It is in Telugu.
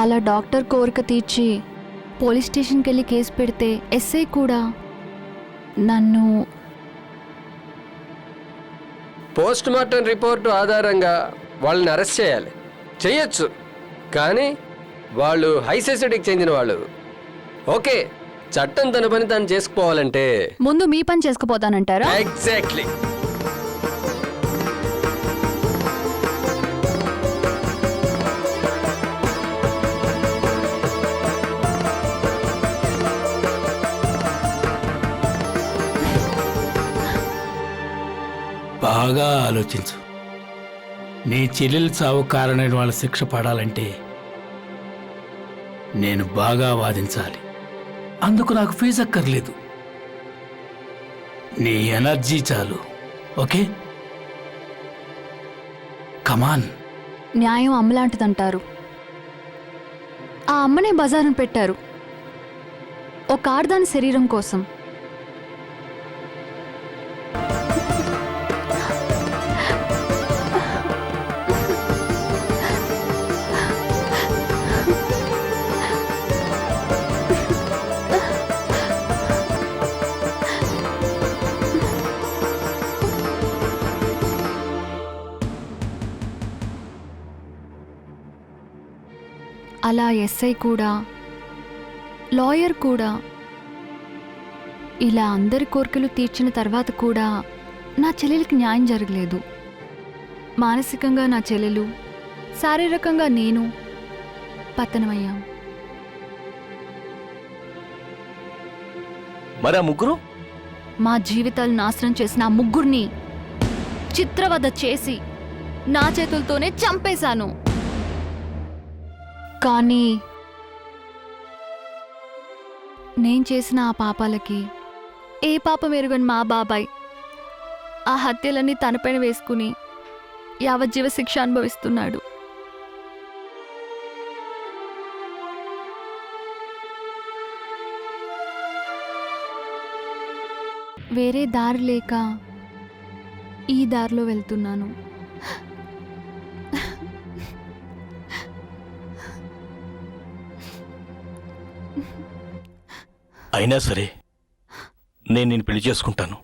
అలా డాక్టర్ కోరిక తీర్చి పోలీస్ స్టేషన్కి వెళ్ళి కేసు పెడితే ఎస్ఐ కూడా నన్ను పోస్ట్ మార్టం రిపోర్టు ఆధారంగా వాళ్ళని అరెస్ట్ చేయాలి, చేయొచ్చు. కానీ వాళ్ళు హై సొసైటీకి చెందిన వాళ్ళు. ఓకే, చట్టం తన పని తాను చేసుకుపోవాలంటే ముందు మీ పని చేసుకుపోతానంటారా? ఎగ్జాక్ట్లీ. బాగా ఆలోచించు. నీ చెల్లెలు చావు కారణమైన వాళ్ళ శిక్ష పడాలంటే నేను బాగా వాదించాలి. అందుకు నాకు ఫీజు అక్కర్లేదు, నీ ఎనర్జీ చాలు. ఓకే, కమాన్. న్యాయం అమ్మలాంటిదంటారు. ఆ అమ్మనే బజారును పెట్టారు ఒక ఆడదాని శరీరం కోసం. అలా ఎస్ఐ కూడా, లాయర్ కూడా, ఇలా అందరి కోరికలు తీర్చిన తర్వాత కూడా నా చెల్లెలికి న్యాయం జరగలేదు. మానసికంగా నా చెల్లెలు, శారీరకంగా నేను పతనమయ్యాం. మరి ఆ ముగ్గురు? మా జీవితాలు నాశనం చేసిన ఆ ముగ్గురిని చిత్రవద చేసి నా చేతులతోనే చంపేశాను. కానీ నేను చేసిన ఆ పాపాలకి ఏ పాపం ఎరుగని మా బాబాయ్ ఆ హత్యలన్నీ తనపైన వేసుకుని యావజ్జీవ శిక్ష అనుభవిస్తున్నాడు. వేరే దారి లేక ఈ దారిలో వెళ్తున్నాను. అయినా సరే నేను నిన్ను పెళ్లి చేసుకుంటాను.